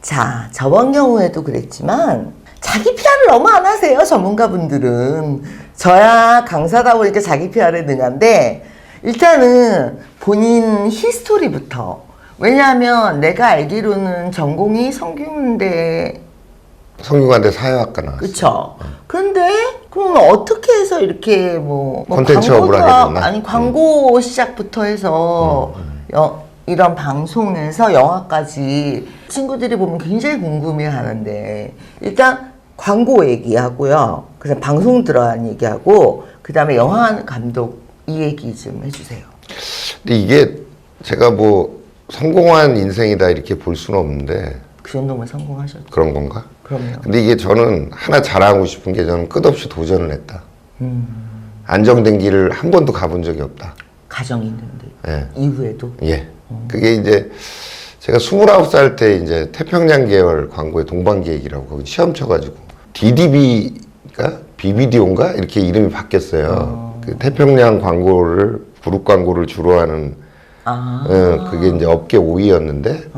자, 저번 경우에도 그랬지만 자기 PR을 너무 안 하세요, 전문가분들은. 저야 강사다 보니까 자기 PR에 능한데 일단은 본인 히스토리부터. 왜냐하면 내가 알기로는 전공이 성균대 사회학과 나왔어. 그쵸. 근데 그럼 어떻게 해서 이렇게 콘텐츠업을 하게 됐나? 아니 광고 시작부터 해서 이런 방송에서 영화까지 친구들이 보면 굉장히 궁금해 하는데 일단 광고 얘기하고요. 그다음 방송 들어간 얘기하고 그다음에 영화 감독 이 얘기 좀 해주세요. 근데 이게 제가 뭐 성공한 인생이다 이렇게 볼 수는 없는데 그 정도면 성공하셨죠. 그런 건가? 그럼요. 근데 이게 저는 하나 자랑하고 싶은 게 저는 끝없이 도전을 했다. 안정된 길을 한 번도 가본 적이 없다. 가정이 있는데 예. 이후에도 예. 그게 이제 제가 29살 때 이제 태평양 계열 광고의 동방기획이라고 거기 시험 쳐가지고 DDB가 BBDO인가 이렇게 이름이 바뀌었어요. 그 태평양 광고를 그룹 광고를 주로 하는 그게 이제 업계 5위였는데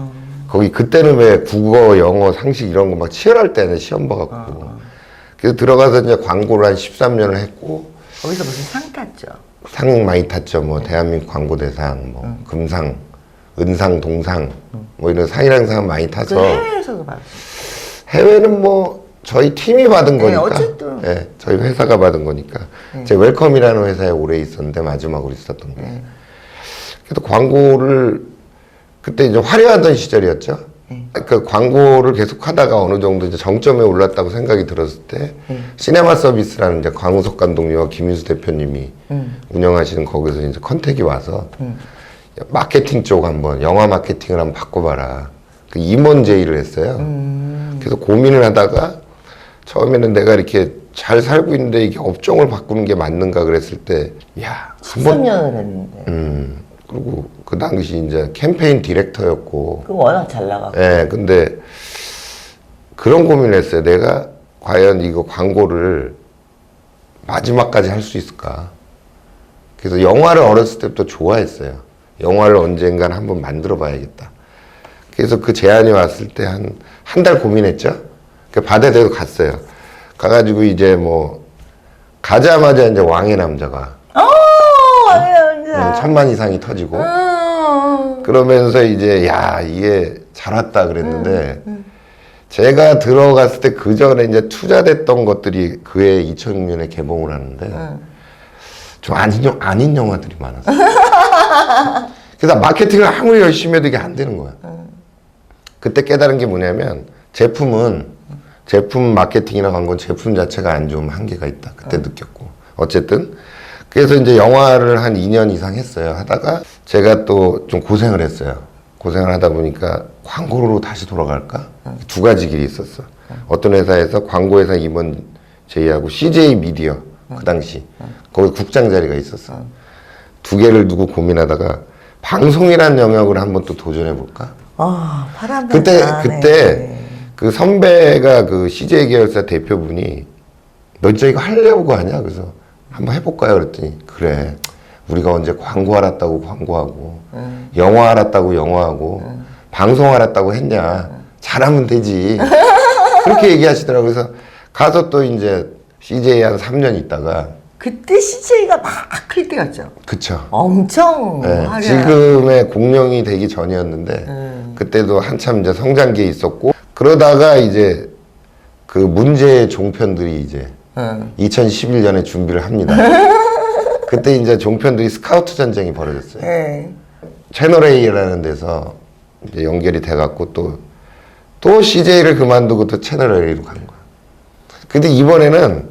거기 그때는 왜 국어, 영어, 상식 이런 거 막 치열할 때는 시험 봐갖고 그래서 들어가서 이제 광고를 한 13년을 했고 거기서 무슨 상 탔죠? 상 많이 탔죠. 뭐 대한민국 광고대상, 뭐 금상, 은상, 동상 뭐 이런 상이랑 상 많이 타서 그 해외에서도 받았어요. 해외는 뭐 저희 팀이 받은 거니까 어쨌든. 예, 저희 회사가 받은 거니까 제가 웰컴이라는 회사에 오래 있었는데 마지막으로 있었던 게 그래도 광고를 그때 이제 화려하던 시절이었죠. 그 광고를 계속 하다가 어느 정도 이제 정점에 올랐다고 생각이 들었을 때 시네마 서비스라는 이제 광우석 감독님과 김인수 대표님이 운영하시는 거기서 이제 컨택이 와서 마케팅 쪽 한번 영화 마케팅을 한번 바꿔봐라. 그 임원 제의를 했어요. 그래서 고민을 하다가 처음에는 내가 이렇게 잘 살고 있는데 이게 업종을 바꾸는 게 맞는가 그랬을 때, 야, 13년을 했는데. 그리고 그 당시 이제 캠페인 디렉터였고. 그거 워낙 잘 나가고. 예, 근데 그런 고민을 했어요. 내가 과연 이거 광고를 마지막까지 할 수 있을까? 그래서 영화를 어렸을 때부터 좋아했어요. 영화를 언젠간 한번 만들어 봐야겠다. 그래서 그 제안이 왔을 때 한 달 고민했죠. 그 바다대로 갔어요. 가가지고 이제 뭐 가자마자 이제 왕의 남자가 왕의 남자. 1000만 이상이 터지고 그러면서 이제 야 이게 잘 왔다 그랬는데 제가 들어갔을 때 그 전에 이제 투자됐던 것들이 그해 2006년에 개봉을 하는데 좀 아닌 영화들이 많았어요. 그래서 마케팅을 아무리 열심히 해도 이게 안 되는 거야. 그때 깨달은 게 뭐냐면 제품 마케팅이나 광고는 제품 자체가 안 좋으면 한계가 있다. 그때 느꼈고. 어쨌든. 그래서 이제 영화를 한 2년 이상 했어요. 하다가 제가 또 좀 고생을 했어요. 고생을 하다 보니까 광고로 다시 돌아갈까? 두 가지 길이 있었어. 어떤 회사에서 광고회사 임원 제의하고 CJ 미디어 그 당시 거기 국장 자리가 있었어. 두 개를 두고 고민하다가 방송이라는 영역을 한번 또 도전해 볼까? 바람 그때 그 선배가 그 CJ 계열사 대표분이 너 진짜 이거 하려고 하냐? 그래서 한번 해볼까요? 그랬더니 그래 우리가 언제 광고 알았다고 광고하고 영화 알았다고 영화하고 방송 알았다고 했냐? 잘하면 되지. 그렇게 얘기하시더라고요. 그래서 가서 또 이제 CJ에 한 3년 있다가 그때 CJ가 막 클 때였죠. 그쵸. 엄청 네, 화려한. 지금의 공룡이 되기 전이었는데 그때도 한참 이제 성장기에 있었고 그러다가 이제 그 문제의 종편들이 이제 2011년에 준비를 합니다. 그때 이제 종편들이 스카우트 전쟁이 벌어졌어요. 네. 채널A라는 데서 이제 연결이 돼갖고 또 CJ를 그만두고 또 채널A로 간 거야. 근데 이번에는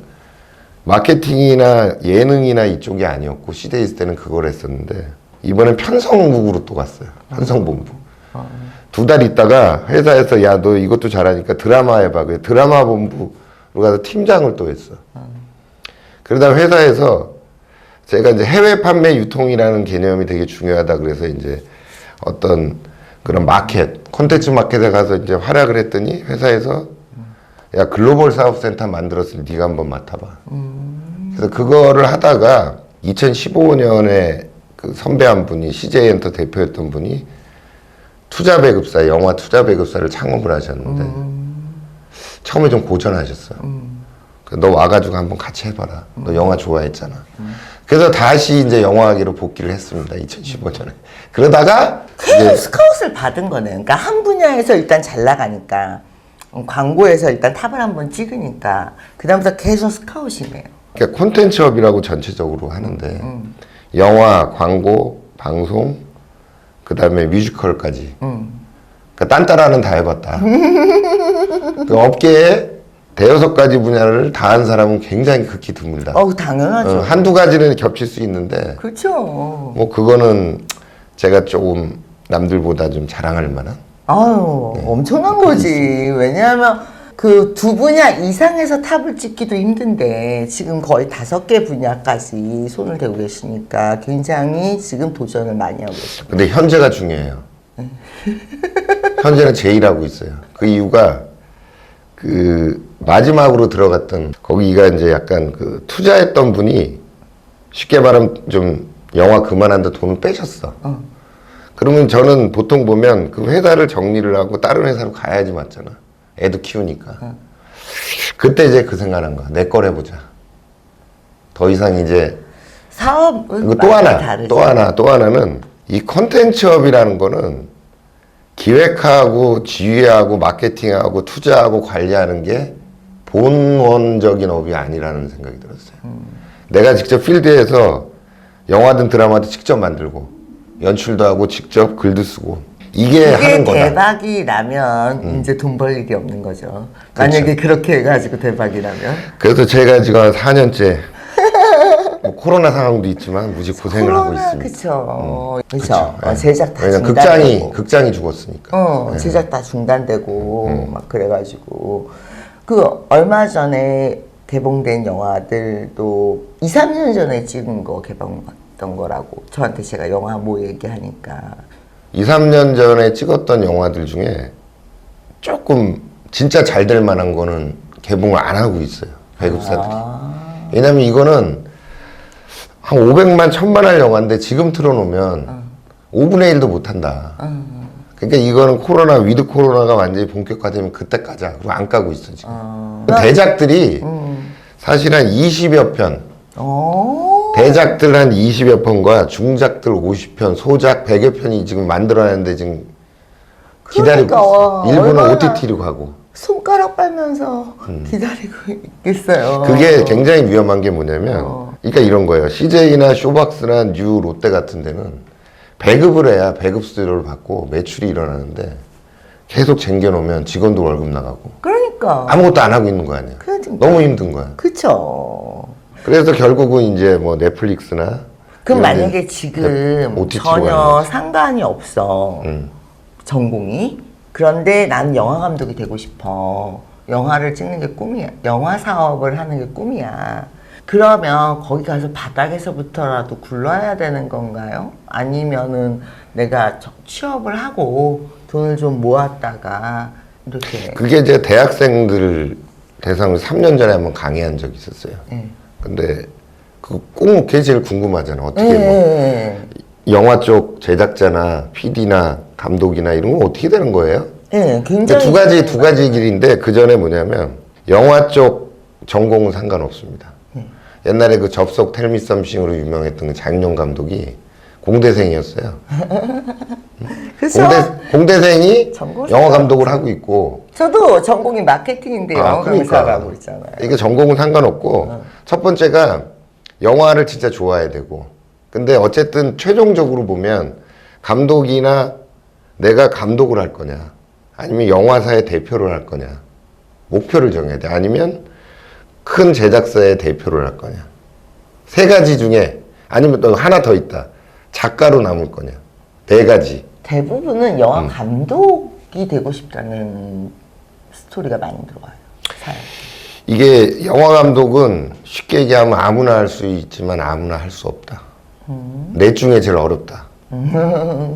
마케팅이나 예능이나 이쪽이 아니었고 CJ 있을 때는 그걸 했었는데 이번엔 편성국으로 또 갔어요. 편성본부. 2달 있다가 회사에서 야 너 이것도 잘하니까 드라마 해봐. 그래서 드라마 본부로 가서 팀장을 또 했어. 그러다 회사에서 제가 이제 해외 판매 유통이라는 개념이 되게 중요하다 그래서 이제 어떤 그런 마켓, 콘텐츠 마켓에 가서 이제 활약을 했더니 회사에서 야 글로벌 사업센터 만들었으니 네가 한번 맡아봐. 그래서 그거를 하다가 2015년에 그 선배 한 분이 CJ엔터 대표였던 분이 투자 배급사, 영화 투자 배급사를 창업을 하셨는데 처음에 좀 고전하셨어요. 너 와가지고 한번 같이 해봐라. 너 영화 좋아했잖아. 그래서 다시 이제 영화계로 복귀를 했습니다. 2015년에. 그러다가 계속 이제 스카웃을 받은 거네요. 그러니까 한 분야에서 일단 잘 나가니까 광고에서 일단 탑을 한번 찍으니까 그 다음부터 계속 스카웃이네요. 그러니까 콘텐츠업이라고 전체적으로 하는데 영화, 광고, 방송, 그 다음에 뮤지컬까지. 그러니까 딴따라는 다 해봤다. 그 업계에 대여섯 가지 분야를 다 한 사람은 굉장히 극히 드물다. 당연하죠. 한두 가지는 겹칠 수 있는데 그렇죠. 뭐 그거는 제가 조금 남들보다 좀 자랑할 만한. 아유, 엄청난 거지. 왜냐하면 그 두 분야 이상에서 탑을 찍기도 힘든데 지금 거의 5개 분야까지 손을 대고 계시니까 굉장히 지금 도전을 많이 하고 계세요. 근데 현재가 중요해요. 현재는 제일 하고 있어요. 그 이유가 그 마지막으로 들어갔던 거기가 이제 약간 그 투자했던 분이 쉽게 말하면 좀 영화 그만한다 돈을 빼셨어. 그러면 저는 보통 보면 그 회사를 정리를 하고 다른 회사로 가야지 맞잖아. 애도 키우니까. 그때 이제 그 생각한 거야. 내 걸 해보자. 더 이상 이제 사업은 그리고 또 많이 하나, 다르죠. 또 하나는 이 콘텐츠업이라는 거는 기획하고 지휘하고 마케팅하고 투자하고 관리하는 게 본원적인 업이 아니라는 생각이 들었어요. 내가 직접 필드에서 영화든 드라마든 직접 만들고 연출도 하고 직접 글도 쓰고 이게 그게 하는 거다. 대박이라면 이제 돈 벌 일이 없는 거죠. 만약에 그렇게 해가지고 대박이라면. 그래서 제가 지금 한 4년째 뭐 코로나 상황도 있지만 무지 고생을 하고 있습니다. 그쵸. 그쵸. 그쵸. 예. 제작 다 왜냐면 중단되고. 극장이 죽었으니까. 제작 다 중단되고 막 그래가지고 그 얼마 전에 개봉된 영화들도 2, 3년 전에 찍은 거 개봉했던 거라고 저한테 제가 영화 뭐 얘기하니까 2, 3년 전에 찍었던 영화들 중에 조금 진짜 잘 될 만한 거는 개봉을 안 하고 있어요. 배급사들이. 왜냐면 이거는 한 500만, 1000만 할 영화인데 지금 틀어놓으면 5분의 1도 못 한다. 그러니까 이거는 코로나, 위드 코로나가 완전히 본격화되면 그때 까자. 그리고 안 까고 있어, 지금. 대작들이 사실 한 20여 편. 대작들 한 20여 편과 중작들 50편, 소작 100여 편이 지금 만들어내는데 지금 기다리고 있어. 일부는 얼마나 OTT로 가고. 손가락 빨면서 기다리고 있겠어요. 그게 굉장히 위험한 게 뭐냐면, 그러니까 이런 거예요. CJ나 쇼박스나 뉴 롯데 같은 데는 배급을 해야 배급 수수료를 받고 매출이 일어나는데 계속 쟁겨놓으면 직원도 월급 나가고 그러니까 아무것도 안 하고 있는 거 아니야. 그러니까. 너무 힘든 거야. 그쵸. 그래서 결국은 이제 뭐 넷플릭스나 그럼 이런 만약에 데 지금 OTT 로 전혀 가는 상관이 없어. 전공이. 그런데 난 영화 감독이 되고 싶어. 영화를 찍는 게 꿈이야. 영화 사업을 하는 게 꿈이야. 그러면 거기 가서 바닥에서부터라도 굴러야 되는 건가요? 아니면은 내가 취업을 하고 돈을 좀 모았다가 이렇게. 그게 이제 대학생들 대상으로 3년 전에 한번 강의한 적이 있었어요. 근데 그게 제일 궁금하잖아. 어떻게 뭐 영화 쪽 제작자나 PD나 감독이나 이런 건 어떻게 되는 거예요? 네, 그러니까 굉장히 두 가지 길인데 그 전에 뭐냐면 영화 쪽 전공은 상관없습니다. 옛날에 그 접속 텔미 썸씽으로 유명했던 그 장윤영 감독이 공대생이었어요. 그쵸? 공대생이 전공을 영화 감독을 하고 있고 저도 전공이 마케팅인데 영화 강사를 하고 있잖아요. 이게 전공은 상관없고 첫 번째가 영화를 진짜 좋아해야 되고 근데 어쨌든 최종적으로 보면 감독이나 내가 감독을 할 거냐 아니면 영화사의 대표를 할 거냐 목표를 정해야 돼. 아니면 큰 제작사의 대표를 할 거냐. 세 가지 중에 아니면 또 하나 더 있다. 작가로 남을 거냐. 네 가지. 대부분은 영화 감독이 되고 싶다는 스토리가 많이 들어와요. 사연. 이게 영화 감독은 쉽게 얘기하면 아무나 할 수 있지만 아무나 할 수 없다. 넷 중에 제일 어렵다.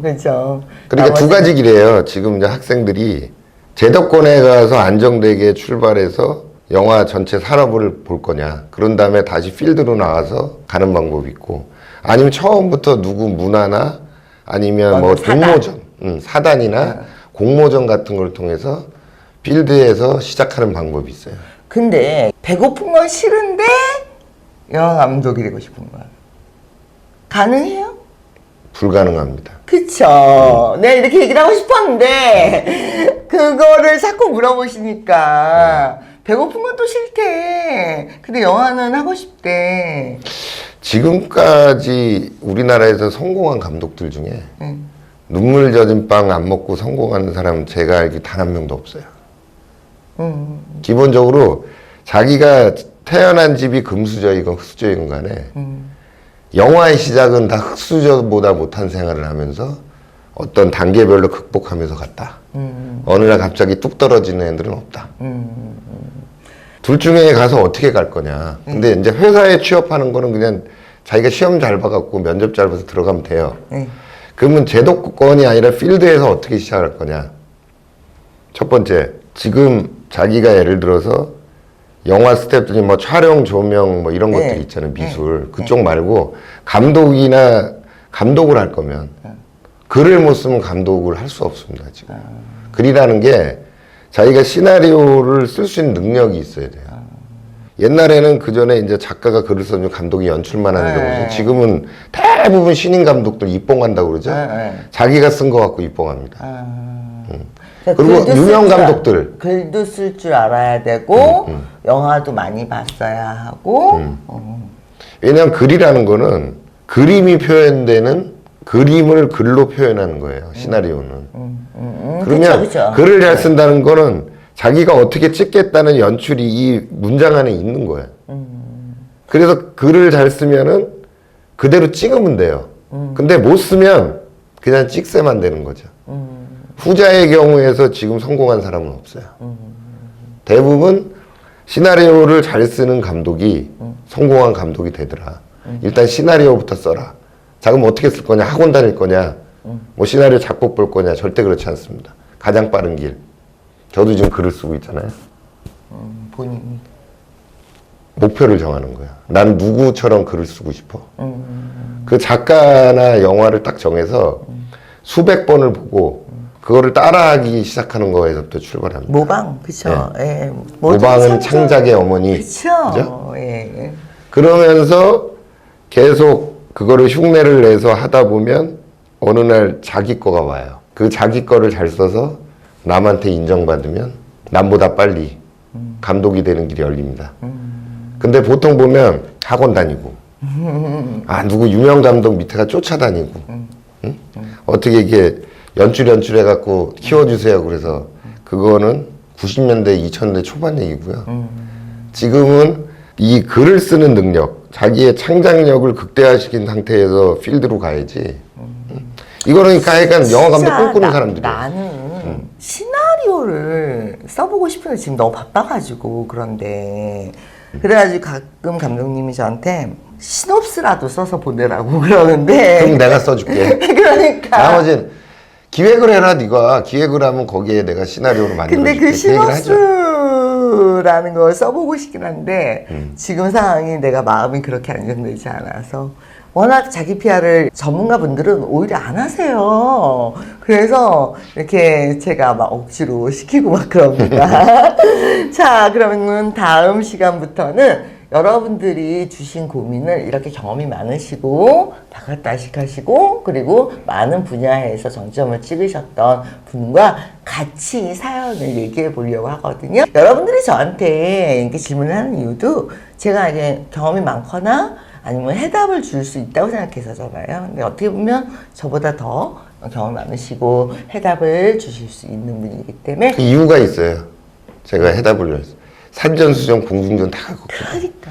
그렇죠. 그러니까 두 가지 길이에요. 지금 이제 학생들이 제도권에 가서 안정되게 출발해서 영화 전체 산업을 볼 거냐. 그런 다음에 다시 필드로 나가서 가는 방법이 있고 아니면 처음부터 누구 문화나 아니면 뭐 사다. 공모전 사단이나 공모전 같은 걸 통해서 필드에서 시작하는 방법이 있어요. 근데 배고픈 건 싫은데 영화 감독이 되고 싶은 거야. 가능해요? 불가능합니다. 그쵸. 내가 이렇게 얘기를 하고 싶었는데 그거를 자꾸 물어보시니까 배고픈 건 또 싫대. 근데 영화는 하고 싶대. 지금까지 우리나라에서 성공한 감독들 중에 눈물 젖은 빵 안 먹고 성공하는 사람은 제가 알기 단 한 명도 없어요. 기본적으로 자기가 태어난 집이 금수저이건 흙수저이건 간에 영화의 시작은 다 흙수저보다 못한 생활을 하면서 어떤 단계별로 극복하면서 갔다. 어느 날 갑자기 뚝 떨어지는 애들은 없다. 둘 중에 가서 어떻게 갈 거냐. 근데 이제 회사에 취업하는 거는 그냥 자기가 시험 잘 봐갖고 면접 잘 봐서 들어가면 돼요. 그러면 제도권이 아니라 필드에서 어떻게 시작할 거냐. 첫 번째, 지금 자기가 예를 들어서 영화 스태프들이 뭐 촬영, 조명 뭐 이런 것들이 있잖아요. 미술. 그쪽 말고 감독을 할 거면 글을 못 쓰면 감독을 할 수 없습니다. 지금. 글이라는 게 자기가 시나리오를 쓸 수 있는 능력이 있어야 돼요. 옛날에는 그 전에 이제 작가가 글을 써주면 감독이 연출만 하는 경우죠. 지금은 대부분 신인 감독들 입봉한다고 그러죠. 자기가 쓴 거 갖고 입봉합니다. 그리고 유명 감독들. 글도 쓸 줄 알아야 되고 영화도 많이 봤어야 하고 왜냐하면 글이라는 거는 그림이 표현되는 그림을 글로 표현하는 거예요. 시나리오는. 그러면 그쵸. 글을 잘 쓴다는 거는 자기가 어떻게 찍겠다는 연출이 이 문장 안에 있는 거예요. 그래서 글을 잘 쓰면은 그대로 찍으면 돼요. 근데 못 쓰면 그냥 찍새만 되는 거죠. 후자의 경우에서 지금 성공한 사람은 없어요. 대부분 시나리오를 잘 쓰는 감독이 성공한 감독이 되더라. 일단 시나리오부터 써라. 자, 그럼 어떻게 쓸 거냐? 학원 다닐 거냐? 뭐 시나리오 작곡 볼 거냐? 절대 그렇지 않습니다. 가장 빠른 길. 저도 지금 글을 쓰고 있잖아요. 본인이. 목표를 정하는 거야. 난 누구처럼 글을 쓰고 싶어. 그 작가나 영화를 딱 정해서 수백 번을 보고 그거를 따라하기 시작하는 거에서부터 출발합니다. 모방, 그쵸. 예. 모방은 창작의 어머니. 그쵸. 그죠? 예. 그러면서 계속 그거를 흉내를 내서 하다 보면 어느 날 자기 거가 와요. 그 자기 거를 잘 써서 남한테 인정받으면 남보다 빨리 감독이 되는 길이 열립니다. 근데 보통 보면 학원 다니고 누구 유명 감독 밑에가 쫓아다니고 응? 어떻게 이게 연출해갖고 키워주세요. 그래서 그거는 90년대, 2000년대 초반 얘기고요. 지금은 이 글을 쓰는 능력, 자기의 창작력을 극대화시킨 상태에서 필드로 가야지. 이거는 그러니까 영화 감독 꿈꾸는 사람들이에요. 나는 시나리오를 써보고 싶은데 지금 너무 바빠가지고 그런데 그래가지고 가끔 감독님이 저한테 시놉스라도 써서 보내라고 그러는데 그럼 내가 써줄게. 그러니까 나머지는 기획을 해라. 네가 기획을 하면 거기에 내가 시나리오를 만들어줄게. 근데 그 시놉스라는 걸 써보고 싶긴 한데 지금 상황이 내가 마음이 그렇게 안정되지 않아서 워낙 자기 PR을 전문가분들은 오히려 안 하세요. 그래서 이렇게 제가 막 억지로 시키고 막 그럽니다. 자, 그러면 다음 시간부터는 여러분들이 주신 고민을 이렇게 경험이 많으시고 다각다식 하시고 그리고 많은 분야에서 정점을 찍으셨던 분과 같이 사연을 얘기해 보려고 하거든요. 여러분들이 저한테 이렇게 질문을 하는 이유도 제가 이게 경험이 많거나 아니면 해답을 줄 수 있다고 생각해서잖아요. 근데 어떻게 보면 저보다 더 경험이 많으시고 해답을 주실 수 있는 분이기 때문에 그 이유가 있어요. 제가 해답을 산전수전 공중전 다 갖고 그러니까